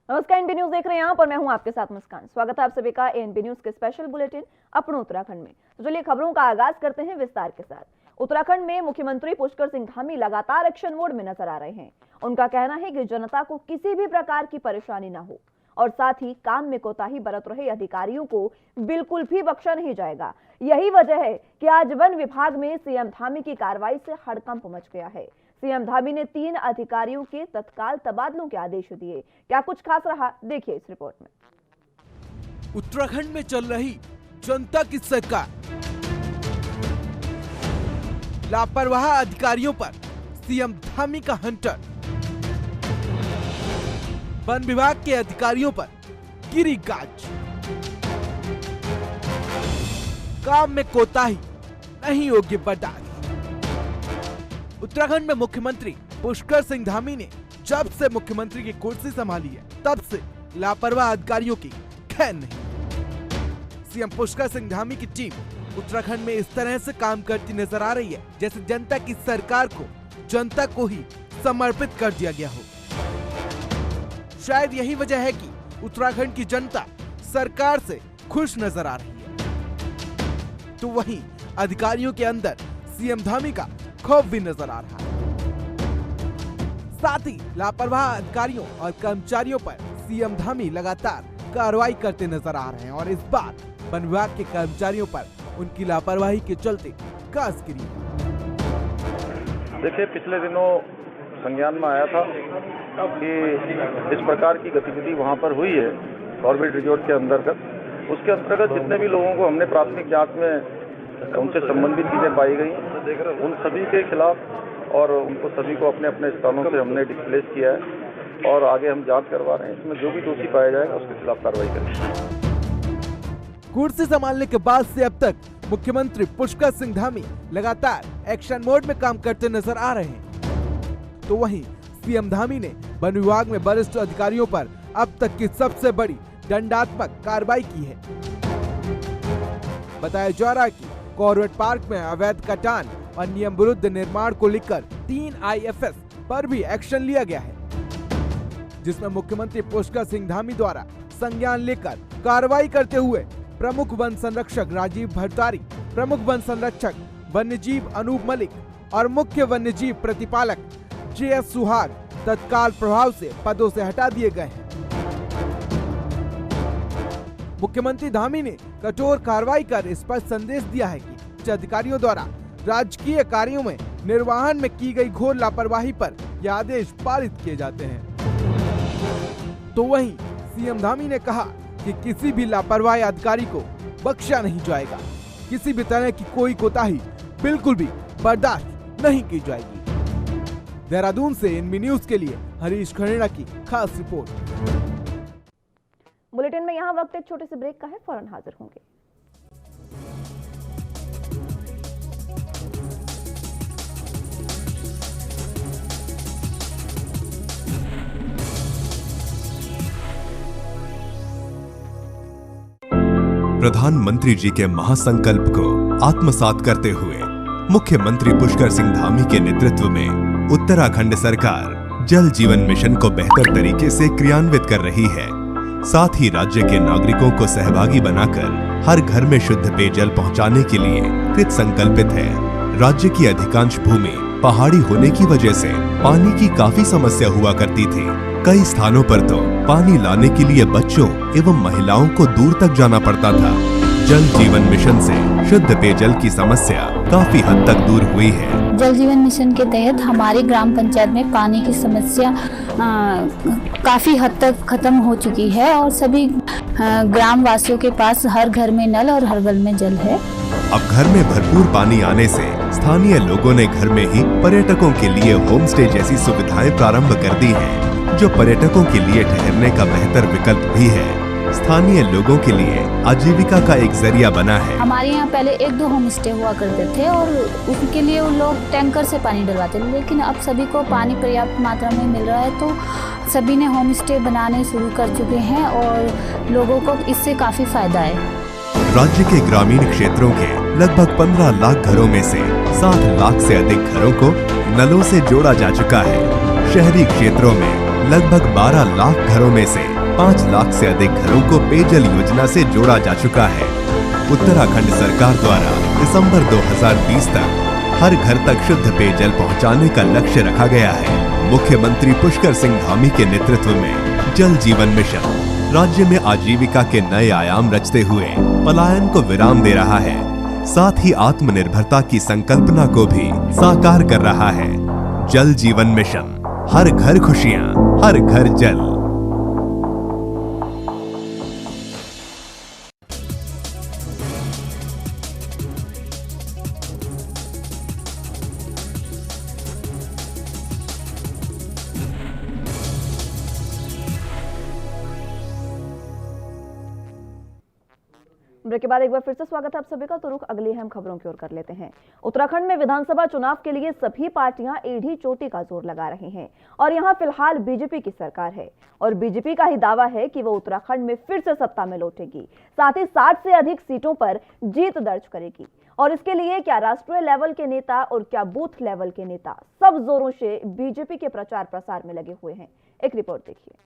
नमस्कार, NB news देख रहे हैं आप और मैं हूं आपके साथ मुस्कान। स्वागत है आप सभी का एनबी न्यूज के स्पेशल बुलेटिन अपनों उत्तराखंड में। तो चलिए खबरों का आगाज करते हैं विस्तार के साथ। उत्तराखंड में मुख्यमंत्री पुष्कर सिंह धामी लगातार एक्शन मोड में नजर आ रहे हैं। उनका कहना है कि जनता को किसी भी प्रकार की परेशानी ना हो और साथ ही काम में कोताही बरत रहे अधिकारियों को बिल्कुल भी बख्शा नहीं जाएगा। यही वजह है कि आज वन विभाग में सीएम धामी की कार्रवाई से हड़कंप मच गया है। सीएम धामी ने 3 अधिकारियों के तत्काल तबादलों के आदेश दिए। क्या कुछ खास रहा, देखिए इस रिपोर्ट में। उत्तराखंड में चल रही जनता की सरकार, लापरवाह अधिकारियों पर सीएम धामी का हंटर, वन विभाग के अधिकारियों पर गिरी गाज, काम में कोताही नहीं होगी बर्दाश्त। उत्तराखंड में मुख्यमंत्री पुष्कर सिंह धामी ने जब से मुख्यमंत्री की कुर्सी संभाली है तब से लापरवाह अधिकारियों की खैर नहीं। सीएम पुष्कर सिंह धामी की टीम उत्तराखंड में इस तरह से काम करती नजर आ रही है जैसे जनता की सरकार को जनता को ही समर्पित कर दिया गया हो। शायद यही वजह है कि उत्तराखंड की जनता सरकार से खुश नजर आ रही है, तो वहीं अधिकारियों के अंदर सीएम धामी का खौफ भी नजर आ रहा है। साथ ही लापरवाह अधिकारियों और कर्मचारियों पर सीएम धामी लगातार कार्रवाई करते नजर आ रहे हैं और इस बार वन विभाग के कर्मचारियों पर उनकी लापरवाही के चलते कास गिरी। देखिए, पिछले दिनों संज्ञान में आया था कि इस प्रकार की गतिविधि वहां पर हुई है कॉर्बेट रिजॉर्ट के अंतर्गत। उसके अंतर्गत जितने भी लोगों को हमने प्राथमिक जांच में उनसे संबंधित चीजें पाई गई, उन सभी के खिलाफ और उनको सभी को अपने अपने स्थानों से हमने डिस्प्लेस किया है और आगे हम जांच करवा रहे हैं। इसमें जो भी दोषी पाया जाएगा उसके खिलाफ कार्रवाई करेंगे। कुर्सी संभालने के बाद से अब तक मुख्यमंत्री पुष्कर सिंह धामी लगातार एक्शन मोड में काम करते नजर आ रहे हैं, तो वहीं सीएम धामी ने वन विभाग में वरिष्ठ अधिकारियों पर अब तक की सबसे बड़ी दंडात्मक कार्रवाई की है। बताया जा रहा है कि कॉर्बेट पार्क में अवैध कटान और नियम विरुद्ध निर्माण को लेकर 3 IFS पर भी एक्शन लिया गया है, जिसमें मुख्यमंत्री पुष्कर सिंह धामी द्वारा संज्ञान लेकर कार्रवाई करते हुए प्रमुख वन संरक्षक राजीव भरतारी, प्रमुख वन संरक्षक वन्यजीव अनूप मलिक और मुख्य वन्यजीव प्रतिपालक JS सुहाग तत्काल प्रभाव से पदों से हटा दिए गए हैं। मुख्यमंत्री धामी ने कठोर कार्रवाई कर स्पष्ट संदेश दिया है कि अधिकारियों द्वारा राजकीय कार्यों में निर्वहन में की गई घोर लापरवाही पर यह आदेश पारित किए जाते हैं। तो वहीं सीएम धामी ने कहा कि किसी भी लापरवाह अधिकारी को बख्शा नहीं जाएगा, किसी भी तरह की कोई कोताही बिल्कुल भी बर्दाश्त नहीं की जाएगी। देहरादून से एनबी न्यूज के लिए हरीश खरेड़ा की खास रिपोर्ट। बुलेटिन में यहाँ वक्त एक छोटे से ब्रेक का है, फौरन हाजिर होंगे। प्रधानमंत्री जी के महासंकल्प को आत्मसात करते हुए मुख्यमंत्री पुष्कर सिंह धामी के नेतृत्व में उत्तराखंड सरकार जल जीवन मिशन को बेहतर तरीके से क्रियान्वित कर रही है। साथ ही राज्य के नागरिकों को सहभागी बनाकर हर घर में शुद्ध पेयजल पहुंचाने के लिए कृत संकल्पित है। राज्य की अधिकांश भूमि पहाड़ी होने की वजह से पानी की काफी समस्या हुआ करती थी। कई स्थानों पर तो पानी लाने के लिए बच्चों एवं महिलाओं को दूर तक जाना पड़ता था। जल जीवन मिशन से शुद्ध पेयजल की समस्या काफी हद तक दूर हुई है। जल जीवन मिशन के तहत हमारी ग्राम पंचायत में पानी की समस्या काफी हद तक खत्म हो चुकी है और सभी ग्राम वासियों के पास हर घर में नल और हर घर में जल है। अब घर में भरपूर पानी आने से स्थानीय लोगों ने घर में ही पर्यटकों के लिए होम स्टे जैसी सुविधाएं प्रारंभ कर दी हैं, जो पर्यटकों के लिए ठहरने का बेहतर विकल्प भी है। स्थानीय लोगों के लिए आजीविका का एक जरिया बना है। हमारे यहाँ पहले 1-2 होम स्टे हुआ करते थे और उनके लिए उन लोग टैंकर से पानी डलवाते थे, लेकिन अब सभी को पानी पर्याप्त मात्रा में मिल रहा है तो सभी ने होम स्टे बनाने शुरू कर चुके हैं और लोगों को इससे काफी फायदा है। राज्य के ग्रामीण क्षेत्रों के लगभग 15 लाख घरों में से 7 लाख से अधिक घरों को नलों से जोड़ा जा चुका है। शहरी क्षेत्रों में लगभग 12 लाख घरों में से 5 लाख से अधिक घरों को पेयजल योजना से जोड़ा जा चुका है। उत्तराखंड सरकार द्वारा दिसंबर 2020 तक हर घर तक शुद्ध पेयजल पहुंचाने का लक्ष्य रखा गया है। मुख्यमंत्री पुष्कर सिंह धामी के नेतृत्व में जल जीवन मिशन राज्य में आजीविका के नए आयाम रचते हुए पलायन को विराम दे रहा है, साथ ही आत्मनिर्भरता की संकल्पना को भी साकार कर रहा है। जल जीवन मिशन, हर घर खुशियां, हर घर जल। ब्रेक के बाद एक बार फिर से स्वागत है आप सभी का। तो रुख अगली अहम खबरों की ओर कर लेते हैं। उत्तराखंड में विधानसभा चुनाव के लिए सभी पार्टियां एड़ी चोटी का जोर लगा रही हैं और यहां फिलहाल बीजेपी की सरकार है और बीजेपी का ही दावा है कि वो उत्तराखंड में फिर से सत्ता में लौटेगी, साथ ही 60 से अधिक सीटों पर जीत दर्ज करेगी। और इसके लिए क्या राष्ट्रीय लेवल के नेता और क्या बूथ लेवल के नेता सब जोरों से बीजेपी के प्रचार प्रसार में लगे हुए हैं। एक रिपोर्ट देखिए।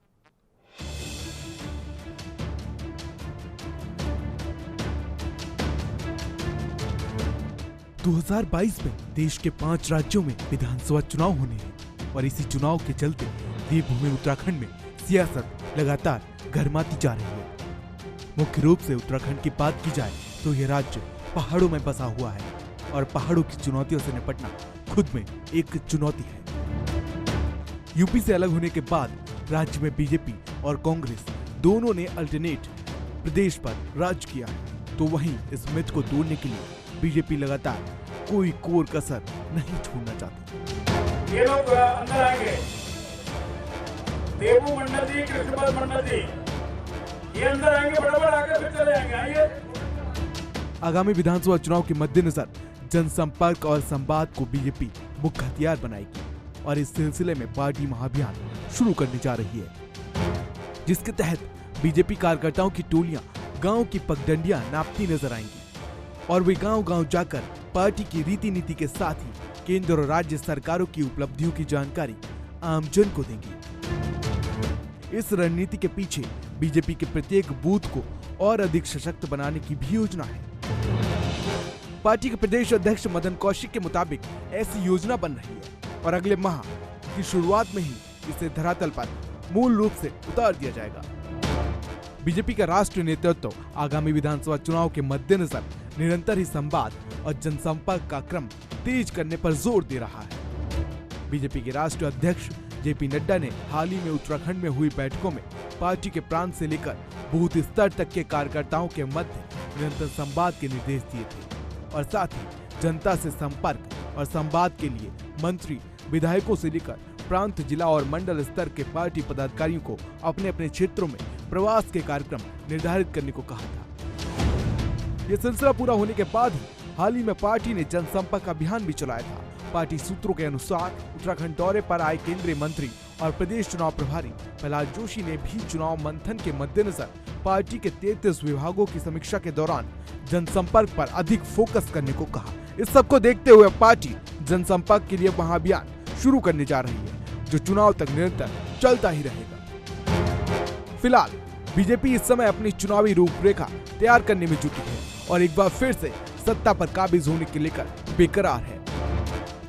2022 में देश के 5 राज्यों में विधानसभा चुनाव होने हैं और इसी चुनाव के चलते देवभूमि उत्तराखंड में सियासत लगातार गर्माती जा रही है। मुख्य रूप से उत्तराखंड की बात की जाए तो यह राज्य पहाड़ों में बसा हुआ है और पहाड़ों की चुनौतियों से निपटना खुद में एक चुनौती है। यूपी से अलग होने के बाद राज्य में बीजेपी और कांग्रेस दोनों ने अल्टरनेट प्रदेश पर राज किया है, तो वहीं इस मिथ को तोड़ने के लिए बीजेपी लगातार कोई कोर कसर नहीं छोड़ना चाहती। ये लोग अंदर आएंगे, देवू मंडल जी, कृष्णपाल मंडल जी, ये अंदर आएंगे, बराबर आकर फिर चले आएंगे। आइए। आगामी विधानसभा चुनाव के मद्देनजर जनसंपर्क और संवाद को बीजेपी मुख्य हथियार बनाएगी और इस सिलसिले में पार्टी महाअभियान शुरू करने जा रही है, जिसके तहत बीजेपी कार्यकर्ताओं की टोलियां गांव की पगडंडियां नापती नजर आएंगी और वे गांव-गांव जाकर पार्टी की रीति नीति के साथ ही केंद्र और राज्य सरकारों की उपलब्धियों की जानकारी आमजन को देंगी। इस रणनीति के पीछे बीजेपी के प्रत्येक बूथ को और अधिक सशक्त बनाने की भी योजना है। पार्टी के प्रदेश अध्यक्ष मदन कौशिक के मुताबिक ऐसी योजना बन रही है और अगले माह की शुरुआत में ही इसे धरातल पर मूल रूप से उतार दिया जाएगा। बीजेपी का राष्ट्रीय नेतृत्व आगामी विधानसभा चुनाव के मद्देनजर निरंतर ही संवाद और जनसंपर्क का क्रम तेज करने पर जोर दे रहा है। बीजेपी के राष्ट्रीय अध्यक्ष जेपी नड्डा ने हाल ही में उत्तराखंड में हुई बैठकों में पार्टी के प्रांत से लेकर बूथ स्तर तक के कार्यकर्ताओं के मध्य निरंतर संवाद के निर्देश दिए थे और साथ ही जनता से संपर्क और संवाद के लिए मंत्री, विधायकों से लेकर प्रांत, जिला और मंडल स्तर के पार्टी पदाधिकारियों को अपने अपने क्षेत्रों में प्रवास के कार्यक्रम निर्धारित करने को कहा था। ये सिलसिला पूरा होने के बाद ही हाल ही में पार्टी ने जनसंपर्क अभियान भी चलाया था। पार्टी सूत्रों के अनुसार उत्तराखंड दौरे पर आए केंद्रीय मंत्री और प्रदेश चुनाव प्रभारी प्रहलाद जोशी ने भी चुनाव मंथन के मद्देनजर पार्टी के 33 विभागों की समीक्षा के दौरान जनसंपर्क पर अधिक फोकस करने को कहा। इस सबको देखते हुए पार्टी जनसंपर्क के लिए महाअभियान शुरू करने जा रही है, जो चुनाव तक निरंतर चलता ही रहेगा। फिलहाल बीजेपी इस समय अपनी चुनावी रूपरेखा तैयार करने में जुटी है और एक बार फिर से सत्ता पर काबिज होने के लेकर बेकरार है,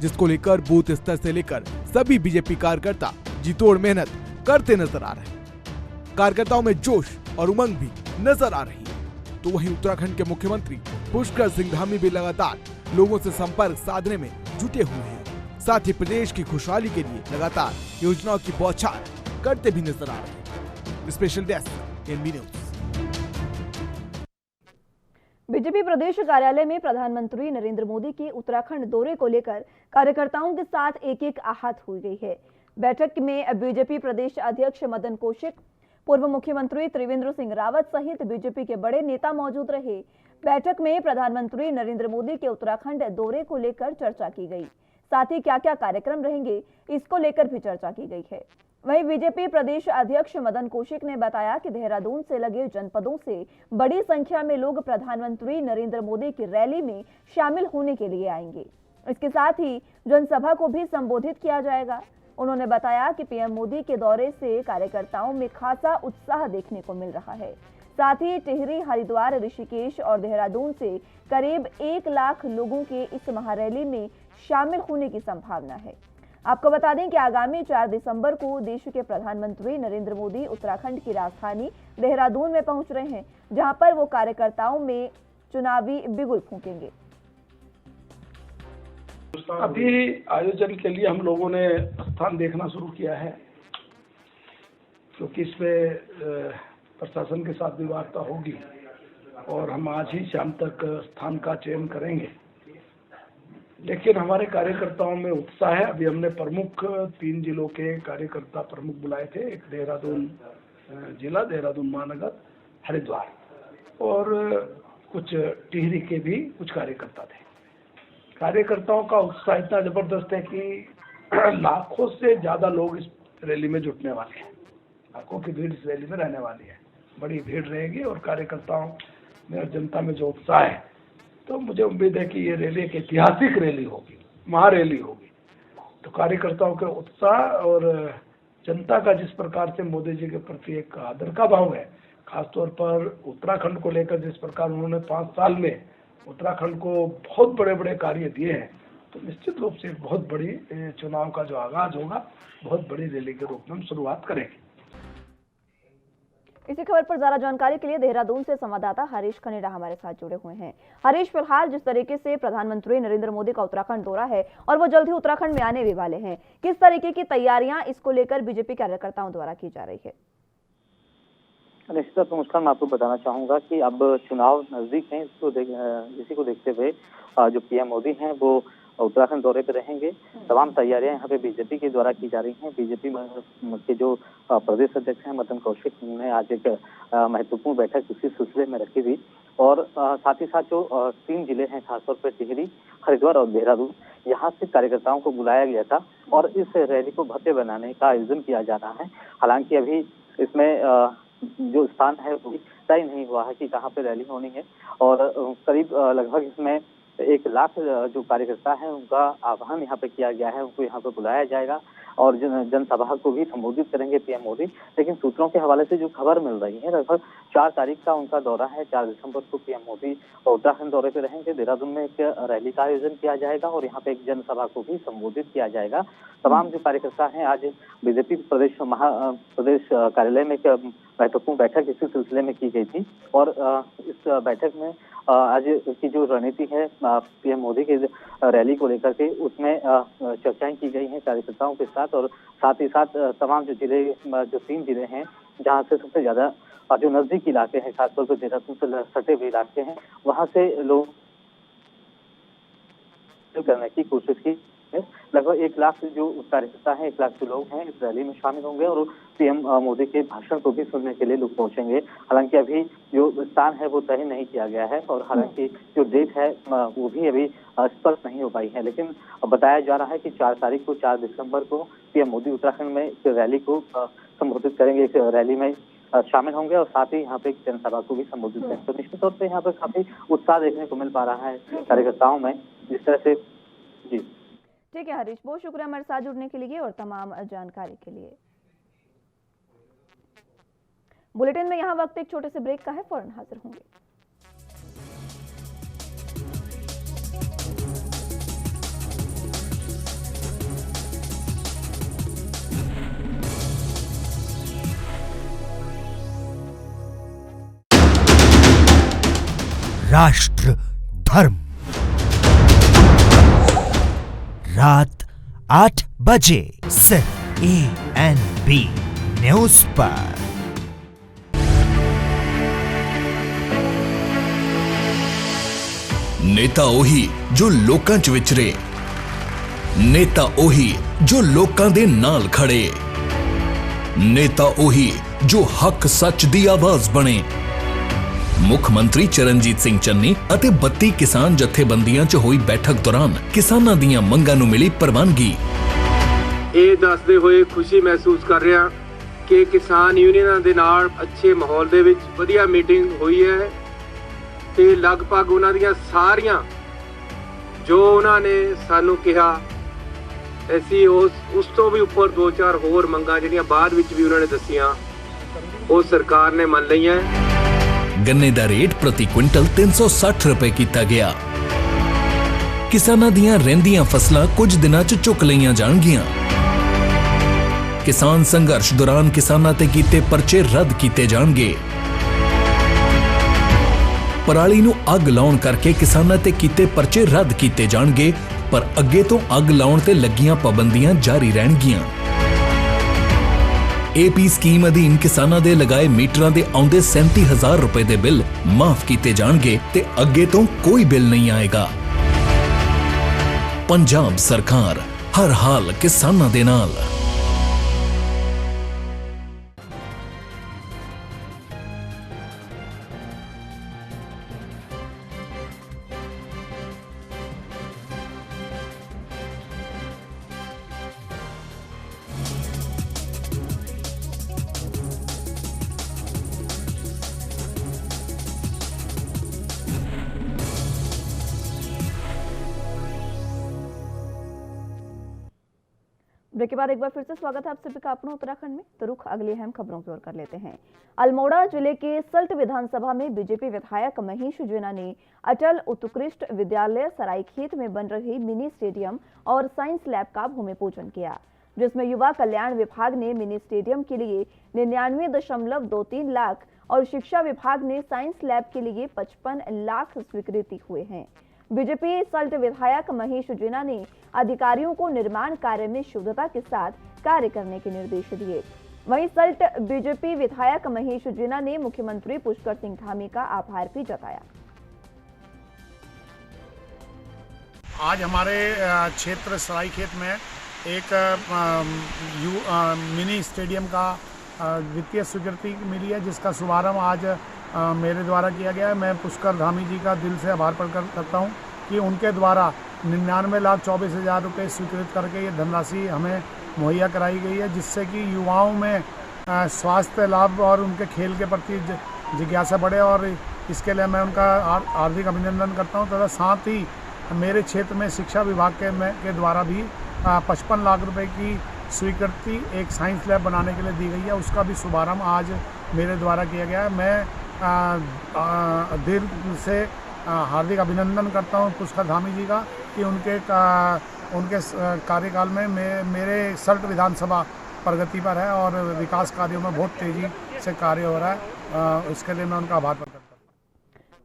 जिसको लेकर बूथ स्तर से लेकर सभी बीजेपी कार्यकर्ता जी तोड़ मेहनत करते नजर आ रहे हैं। कार्यकर्ताओं में जोश और उमंग भी नजर आ रही है। तो वहीं उत्तराखंड के मुख्यमंत्री पुष्कर सिंह धामी भी लगातार लोगों से संपर्क साधने में जुटे हुए हैं, साथ ही प्रदेश की खुशहाली के लिए लगातार योजनाओं की बौछार करते भी नजर आ रहे हैं। Special desk NB news. BJP प्रदेश कार्यालय में प्रधानमंत्री नरेंद्र मोदी के उत्तराखंड दौरे को लेकर कार्यकर्ताओं के साथ एक आहत हुई गई है। बैठक में बीजेपी प्रदेश अध्यक्ष मदन कौशिक, पूर्व मुख्यमंत्री त्रिवेंद्र सिंह रावत सहित बीजेपी के बड़े नेता मौजूद रहे। बैठक में प्रधानमंत्री नरेंद्र मोदी के उत्तराखंड दौरे को लेकर चर्चा की गई, साथ ही क्या क्या कार्यक्रम रहेंगे इसको लेकर भी चर्चा की गई है। वहीं बीजेपी प्रदेश अध्यक्ष मदन कौशिक ने बताया कि देहरादून से लगे जनपदों से बड़ी संख्या में लोग प्रधानमंत्री नरेंद्र मोदी की रैली में शामिल होने के लिए आएंगे। इसके साथ ही जनसभा को भी संबोधित किया जाएगा। उन्होंने बताया कि पीएम मोदी के दौरे से कार्यकर्ताओं में खासा उत्साह देखने को मिल रहा है। साथ ही टिहरी, हरिद्वार, ऋषिकेश और देहरादून से करीब 1 लाख लोगों के इस महारैली में शामिल होने की संभावना है। आपको बता दें कि आगामी 4 दिसंबर को देश के प्रधानमंत्री नरेंद्र मोदी उत्तराखंड की राजधानी देहरादून में पहुंच रहे हैं, जहां पर वो कार्यकर्ताओं में चुनावी बिगुल फूंकेंगे। अभी आयोजन के लिए हम लोगों ने स्थान देखना शुरू किया है, क्योंकि इसमें प्रशासन के साथ भी वार्ता होगी और हम आज ही शाम तक स्थान का चयन करेंगे। लेकिन हमारे कार्यकर्ताओं में उत्साह है। अभी हमने प्रमुख 3 जिलों के कार्यकर्ता प्रमुख बुलाए थे, एक देहरादून जिला, देहरादून महानगर, हरिद्वार, और कुछ टिहरी के भी कुछ कार्यकर्ता थे। कार्यकर्ताओं का उत्साह इतना जबरदस्त है कि लाखों से ज्यादा लोग इस रैली में जुटने वाले हैं। लाखों की भीड़ इस रैली में रहने वाली है, बड़ी भीड़ रहेगी। और कार्यकर्ताओं में और जनता में जो उत्साह है, तो मुझे उम्मीद है कि ये रैली एक ऐतिहासिक रैली होगी, महारैली होगी। तो कार्यकर्ताओं के उत्साह और जनता का जिस प्रकार से मोदी जी के प्रति एक आदर का भाव है, खासतौर पर उत्तराखंड को लेकर जिस प्रकार उन्होंने 5 साल में उत्तराखंड को बहुत बड़े बड़े कार्य दिए हैं, तो निश्चित रूप से एक बहुत बड़ी चुनाव का जो आगाज होगा, बहुत बड़ी रैली के रूप में हम शुरुआत करेंगे। इसी खबर पर ज्यादा जानकारी के लिए देहरादून से संवाददाता हरीश खनेडा हमारे साथ जुड़े हुए हैं। हरीश, फिलहाल जिस तरीके से प्रधानमंत्री नरेंद्र मोदी का उत्तराखंड दौरा है और वो जल्द ही उत्तराखंड में आने भी वाले हैं, किस तरीके की तैयारियां इसको लेकर बीजेपी कार्यकर्ताओं द्वारा की जा रही है? निश्चित मुस्कान, मैं आपको बताना चाहूंगा कि अब चुनाव नजदीक हैं, इसी को देखते हुए जो पीएम मोदी हैं वो उत्तराखंड दौरे पर रहेंगे। तमाम तैयारियां यहाँ पे बीजेपी के द्वारा की जा रही हैं। बीजेपी के जो प्रदेश अध्यक्ष हैं मदन कौशिक, उन्होंने आज एक महत्वपूर्ण बैठक इसी सिलसिले में रखी थी। और साथ ही साथ जो 3 जिले हैं, खासतौर पर टिहरी, हरिद्वार और देहरादून, यहाँ से कार्यकर्ताओं को बुलाया गया था और इस रैली को भव्य बनाने का आयोजन किया जा रहा है। हालांकि अभी इसमें जो स्थान है वो तय नहीं हुआ है कि कहाँ पे रैली होनी है। और करीब लगभग इसमें 1 लाख जो कार्यकर्ता हैं उनका आह्वान यहाँ पे किया गया है, उनको यहाँ पे बुलाया जाएगा और जनसभा को भी संबोधित करेंगे पीएम मोदी। लेकिन सूत्रों के हवाले से जो खबर मिल रही है, लगभग 4 तारीख का उनका दौरा है। 4 दिसंबर को पीएम मोदी उत्तराखंड दौरे पे रहेंगे। देहरादून में एक रैली का आयोजन किया जाएगा और यहाँ पे एक जनसभा को भी संबोधित किया जाएगा। तमाम जो कार्यकर्ता हैं, आज बीजेपी प्रदेश कार्यालय में एक महत्वपूर्ण बैठक इसी सिलसिले में की गई थी और इस बैठक में आज की जो रणनीति है पीएम मोदी के रैली को लेकर के, उसमें चर्चाएं की गई हैं कार्यकर्ताओं के साथ। और साथ ही साथ तमाम जो 3 जिले हैं जहां से सबसे ज्यादा जो नजदीकी इलाके हैं, खासतौर पर देहरादून से सटे हुए इलाके हैं, वहां से लोग करने की कोशिश की। लगभग 1 लाख जो कार्यकर्ता हैं, 1 लाख जो लोग हैं, इस रैली में शामिल होंगे और पीएम मोदी के भाषण को भी सुनने के लिए लोग पहुंचेंगे। हालांकि अभी जो स्थान है वो तय नहीं किया गया है और हालांकि जो डेट है वो भी अभी स्पष्ट नहीं हो पाई है। लेकिन बताया जा रहा है कि 4 तारीख को, 4 दिसंबर को पीएम मोदी उत्तराखंड में इस रैली को संबोधित करेंगे, इस रैली में शामिल होंगे और साथ ही यहाँ पे एक जनसभा को भी संबोधित करेंगे। तो निश्चित तौर पर यहाँ पे काफी उत्साह देखने को मिल पा रहा है कार्यकर्ताओं में, जिस तरह से। जी ठीक है हरीश, बहुत शुक्रिया हमारे साथ जुड़ने के लिए और तमाम जानकारी के लिए। बुलेटिन में यहाँ वक्त एक छोटे से ब्रेक का है, फौरन हाजिर होंगे। राष्ट्र धर्म, रात 8 बजे सिर्फ ANB न्यूज पर। नेता ओही जो लोकां च विचरे, नेता ओही जो लोकां दे नाल खड़े, नेता ओही जो हक सच दी आवाज बने। मुख मंत्री चरणजीत सिंह चन्नी ਅਤੇ 32 किसान जथेबंदियां च होई बैठक दौरान किसानां दीयां मंगां नूं मिली प्रवानगी। ਇਹ ਦੱਸਦੇ ਹੋਏ ਖੁਸ਼ੀ ਮਹਿਸੂਸ ਕਰ ਰਿਹਾ ਕਿ ਕਿਸਾਨ ਯੂਨੀਅਨਾਂ ਦੇ ਨਾਲ ਅੱਛੇ ਮਾਹੌਲ ਦੇ ਵਿੱਚ ਵਧੀਆ ਮੀਟਿੰਗ ਹੋਈ ਹੈ ਤੇ ਲਗਭਗ ਉਹਨਾਂ ਦੀਆਂ ਸਾਰੀਆਂ ਜੋ ਉਹਨਾਂ ਨੇ ਸਾਨੂੰ ਕਿਹਾ ਅਸੀਂ ਉਸ ਤੋਂ ਵੀ ਉੱਪਰ 2-4 ਹੋਰ ਮੰਗਾਂ ਜਿਹੜੀਆਂ ਬਾਅਦ ਵਿੱਚ ਵੀ ਉਹਨਾਂ ਨੇ ਦੱਸੀਆਂ ਉਹ ਸਰਕਾਰ ਨੇ ਮੰਨ ਲਈਆਂ। गन्ने दा रेट प्रति क्विंटल 360 रुपए कीता गया। किसानां दियां रहिंदियां फसलां कुछ दिनां च चुक लईयां जाणगीਆਂ। किसान संघर्ष दौरान किसानां ते कीते परचे रद्द कीते जाणगे। पराली नूं अग लाउण करके किसानां ते कीते परचे रद्द कीते जाणगे, पर अगे तो अग लाउण ते लगियां पाबंदियां जारी रहणगीਆਂ। एपी स्कीम अधीन किसानां दे लगाए मीटरां दे आउंदे 37,000 रुपए दे बिल माफ कीते जाणगे ते अगे तो कोई बिल नहीं आएगा। पंजाब सरकार हर हाल किसानां दे नाल। ब्रेक के बाद एक बार फिर से स्वागत है आप सभी का अपना उत्तराखंड में। तो रुख अगली अहम खबरों की ओर कर लेते हैं। अल्मोड़ा जिले के सल्ट विधानसभा में बीजेपी विधायक महेश जीना ने अटल उत्कृष्ट विद्यालय सरायखेत में बन रही मिनी स्टेडियम और साइंस लैब का भूमि पूजन किया, जिसमें युवा कल्याण विभाग ने मिनी स्टेडियम के लिए 99.23 लाख और शिक्षा विभाग ने साइंस लैब के लिए 55 लाख स्वीकृति हुए हैं। बीजेपी सल्ट विधायक महेश जीना ने अधिकारियों को निर्माण कार्य में शुद्धता के साथ कार्य करने के निर्देश दिए। वहीं सल्ट बीजेपी विधायक महेश जीना ने मुख्यमंत्री पुष्कर सिंह धामी का आभार भी जताया। आज हमारे क्षेत्र सरायखेत में एक मिनी स्टेडियम का वित्तीय स्वीकृति मिली है, जिसका शुभारंभ आज मेरे द्वारा किया गया है। मैं पुष्कर धामी जी का दिल से आभार प्रकट करता हूं कि उनके द्वारा 99,24,000 रुपये स्वीकृत करके ये धनराशि हमें मुहैया कराई गई है, जिससे कि युवाओं में स्वास्थ्य लाभ और उनके खेल के प्रति जिज्ञासा बढ़े, और इसके लिए मैं उनका हार्दिक अभिनंदन करता हूं। तथा साथ ही मेरे क्षेत्र में शिक्षा विभाग के द्वारा भी 55 लाख रुपए की स्वीकृति एक साइंस लैब बनाने के लिए दी गई है, उसका भी शुभारंभ आज मेरे द्वारा किया गया है। मैं दिल से हार्दिक अभिनंदन करता हूं पुष्कर धामी जी का कि उनके कार्यकाल में मेरे सल्ट विधानसभा प्रगति पर है और विकास कार्यों में बहुत तेजी से कार्य हो रहा है। इसके लिए मैं उनका आभार प्रकट करता हूं।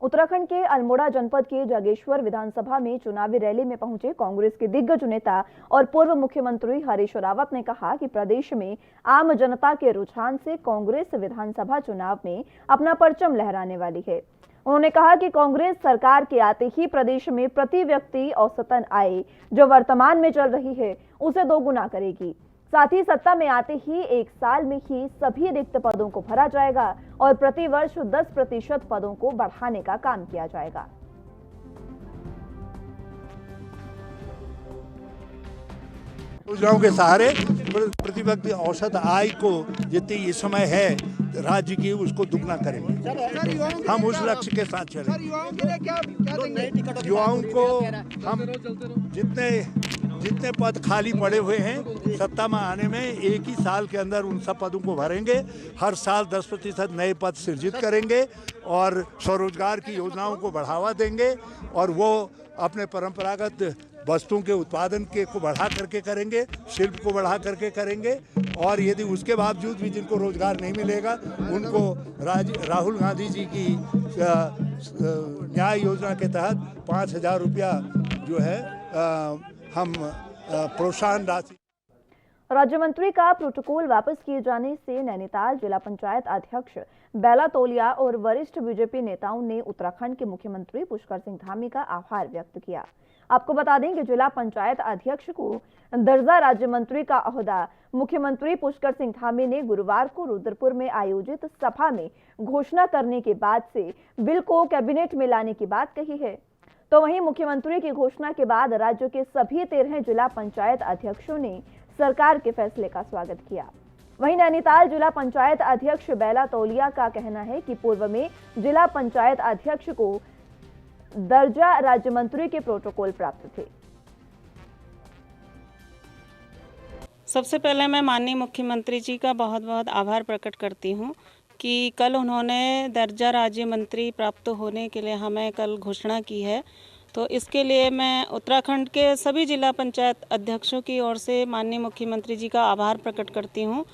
उत्तराखंड के अल्मोड़ा जनपद के जागेश्वर विधानसभा में चुनावी रैली में पहुंचे कांग्रेस के दिग्गज नेता और पूर्व मुख्यमंत्री हरीश रावत ने कहा कि प्रदेश में आम जनता के रुझान से कांग्रेस विधानसभा चुनाव में अपना परचम लहराने वाली है। उन्होंने कहा कि कांग्रेस सरकार के आते ही प्रदेश में प्रति व्यक्ति औसतन आय जो वर्तमान में चल रही है उसे दोगुना करेगी। साथ ही सत्ता में आते ही एक साल में ही सभी रिक्त पदों को भरा जाएगा और प्रति वर्ष 10% पदों को बढ़ाने का काम किया जाएगा। योजनाओं के सहारे प्रति व्यक्ति औसत आय को जितनी इस समय है राज्य की उसको दुगना करेंगे। हम उस लक्ष्य के साथ चलेंगे। युवाओं को हम जितने पद खाली पड़े हुए हैं सत्ता में आने में एक ही साल के अंदर उन सब पदों को भरेंगे। हर साल 10% नए पद सृजित करेंगे और स्वरोजगार की योजनाओं को बढ़ावा देंगे और वो अपने परंपरागत वस्तुओं के उत्पादन को बढ़ा करके करेंगे, शिल्प को बढ़ा करके करेंगे। और यदि उसके बावजूद भी जिनको रोजगार नहीं मिलेगा उनको राहुल गांधी जी की न्याय योजना के तहत 5,000 रुपया जो है हम प्रोत्साहन राशि। राज्य मंत्री का प्रोटोकॉल वापस किए जाने से नैनीताल जिला पंचायत अध्यक्ष बेला तोलिया और वरिष्ठ बीजेपी नेताओं ने उत्तराखंड के मुख्यमंत्री पुष्कर सिंह धामी का आभार व्यक्त किया। आपको बता दें कि जिला पंचायत अध्यक्ष को दर्जा राज्य मंत्री का ओहदा मुख्यमंत्री पुष्कर सिंह धामी ने गुरुवार को रुद्रपुर में आयोजित सभा में घोषणा करने के बाद से बिल को कैबिनेट में लाने की बात कही है। तो वहीं मुख्यमंत्री की घोषणा के बाद राज्य के सभी 13 जिला पंचायत अध्यक्षों ने सरकार के फैसले का स्वागत किया। वहीं नैनीताल जिला पंचायत अध्यक्ष बेला तोलिया का कहना है कि पूर्व में जिला पंचायत अध्यक्ष को दर्जा राज्य मंत्री के प्रोटोकॉल प्राप्त थे। सबसे पहले मैं माननीय मुख्यमंत्री जी का बहुत बहुत आभार प्रकट करती हूँ कि कल उन्होंने दर्जा राज्य मंत्री प्राप्त होने के लिए हमें कल घोषणा की है। तो इसके लिए मैं उत्तराखंड के सभी जिला पंचायत अध्यक्षों की ओर से माननीय मुख्यमंत्री जी का आभार प्रकट करती हूँ।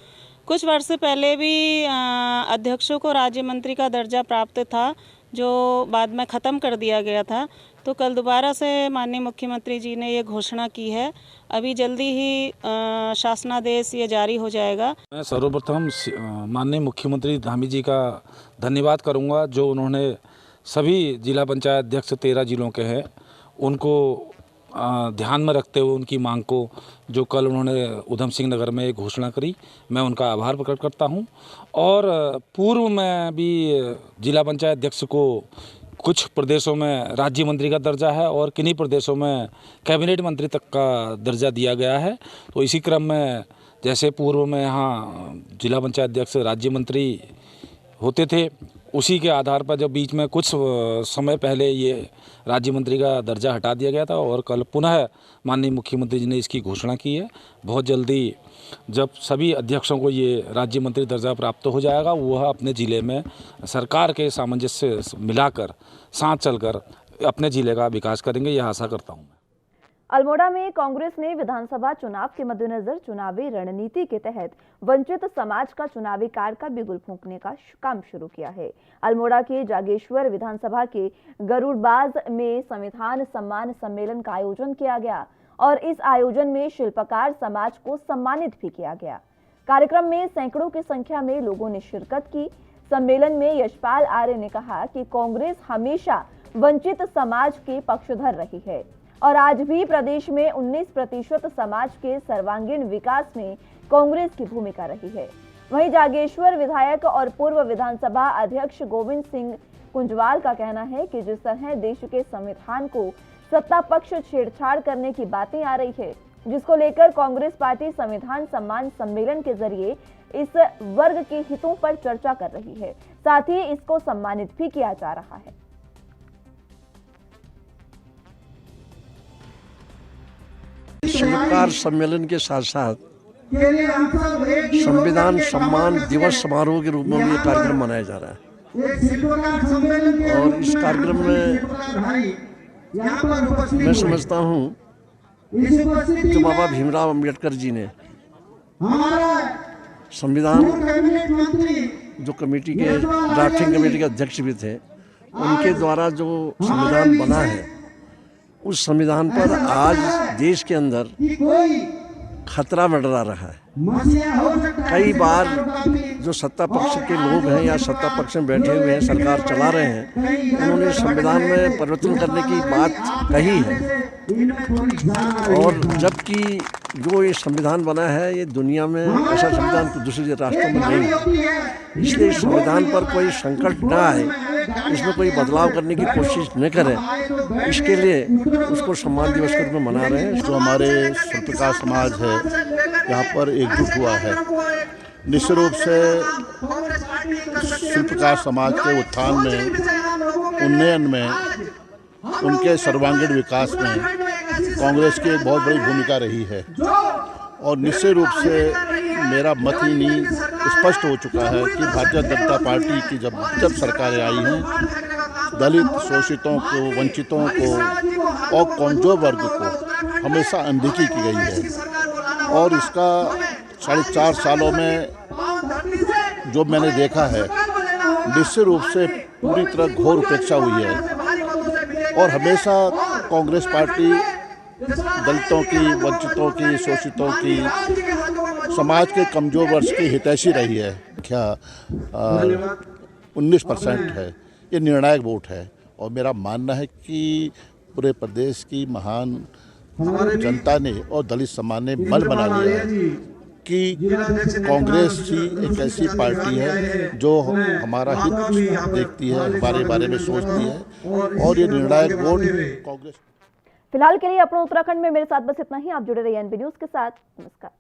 कुछ वर्ष पहले भी अध्यक्षों को राज्य मंत्री का दर्जा प्राप्त था, जो बाद में ख़त्म कर दिया गया था। तो कल दोबारा से माननीय मुख्यमंत्री जी ने ये घोषणा की है। अभी जल्दी ही शासनादेश ये जारी हो जाएगा। मैं सर्वप्रथम माननीय मुख्यमंत्री धामी जी का धन्यवाद करूंगा, जो उन्होंने सभी जिला पंचायत अध्यक्ष 13 जिलों के हैं उनको ध्यान में रखते हुए उनकी मांग को जो कल उन्होंने उधम सिंह नगर में एक घोषणा करी, मैं उनका आभार प्रकट करता हूं। और पूर्व में भी जिला पंचायत अध्यक्ष को कुछ प्रदेशों में राज्य मंत्री का दर्जा है और किन्हीं प्रदेशों में कैबिनेट मंत्री तक का दर्जा दिया गया है। तो इसी क्रम में जैसे पूर्व में यहाँ जिला पंचायत अध्यक्ष राज्य मंत्री होते थे, उसी के आधार पर जब बीच में कुछ समय पहले ये राज्य मंत्री का दर्जा हटा दिया गया था और कल पुनः माननीय मुख्यमंत्री जी ने इसकी घोषणा की है। बहुत जल्दी जब सभी अध्यक्षों को ये राज्य मंत्री दर्जा प्राप्त हो जाएगा, वह अपने ज़िले में सरकार के सामंजस्य मिलाकर साथ चलकर अपने ज़िले का विकास करेंगे, यह आशा करता हूँ। अल्मोड़ा में कांग्रेस ने विधानसभा चुनाव के मद्देनजर चुनावी रणनीति के तहत वंचित समाज का चुनावी कार्ड का बिगुल फूंकने का काम शुरू किया है। अल्मोड़ा के जागेश्वर विधानसभा के गरुड़बाज में संविधान सम्मान सम्मेलन का आयोजन किया गया और इस आयोजन में शिल्पकार समाज को सम्मानित भी किया गया। कार्यक्रम में सैकड़ों की संख्या में लोगों ने शिरकत की। सम्मेलन में यशपाल आर्य ने कहा कि कांग्रेस हमेशा वंचित समाज के पक्षधर रही है और आज भी प्रदेश में 19% समाज के सर्वांगीण विकास में कांग्रेस की भूमिका रही है। वहीं जागेश्वर विधायक और पूर्व विधानसभा अध्यक्ष गोविंद सिंह कुंजवाल का कहना है कि जिस तरह देश के संविधान को सत्ता पक्ष छेड़छाड़ करने की बातें आ रही है, जिसको लेकर कांग्रेस पार्टी संविधान सम्मान सम्मेलन के जरिए इस वर्ग के हितों पर चर्चा कर रही है, साथ ही इसको सम्मानित भी किया जा रहा है। शिल्पकार सम्मेलन के साथ साथ संविधान सम्मान दिवस समारोह के रूप में भी ये कार्यक्रम मनाया जा रहा है और इस कार्यक्रम में मैं समझता हूँ जो बाबा भीमराव अंबेडकर जी ने संविधान जो कमेटी के ड्राफ्टिंग कमेटी के अध्यक्ष भी थे, उनके द्वारा जो संविधान बना है, उस संविधान पर आज देश के अंदर खतरा मंडरा रहा है। कई बार जो सत्ता पक्ष के लोग हैं या सत्ता पक्ष में बैठे हुए हैं, सरकार चला रहे हैं, उन्होंने संविधान में परिवर्तन करने की बात कही है और जबकि जो ये संविधान बना है, ये दुनिया में ऐसा संविधान तो दूसरे राष्ट्रों में नहीं है। इसलिए इस संविधान पर कोई संकट न आए, इसमें कोई बदलाव करने की कोशिश न करें, इसके लिए उसको सम्मान दिवस के रूप में मना रहे हैं। जो हमारे शिल्पकार समाज है यहाँ पर एकजुट हुआ है, निश्चित रूप से शिल्पकार समाज के उत्थान में, उन्नयन में, उनके सर्वांगीण विकास में कांग्रेस की एक बहुत बड़ी भूमिका रही है और निश्चित रूप से मेरा मत ही नहीं स्पष्ट हो चुका है कि भारतीय जनता पार्टी की जब सरकारें आई हैं, दलित, शोषितों को, वंचितों को और कमजोर वर्ग को हमेशा अनदेखी की गई है और इसका 4.5 सालों में जो मैंने देखा है, निश्चित रूप से पूरी तरह घोर उपेक्षा हुई है और हमेशा कांग्रेस पार्टी दलितों की, वंचितों की, शोषितों की, समाज के कमजोर वर्ग की हितैषी रही है। क्या 19% है, ये निर्णायक वोट है और मेरा मानना है कि पूरे प्रदेश की महान जनता ने और दलित समाज ने मन बना लिया है कि कांग्रेस ही एक ऐसी पार्टी है जो हमारा हित देखती है, हमारे बारे में सोचती है और ये निर्णायक वोट कांग्रेस। फिलहाल के लिए अपना उत्तराखंड में मेरे साथ बस इतना ही। आप जुड़े रहिए एनबी न्यूज के साथ। नमस्कार।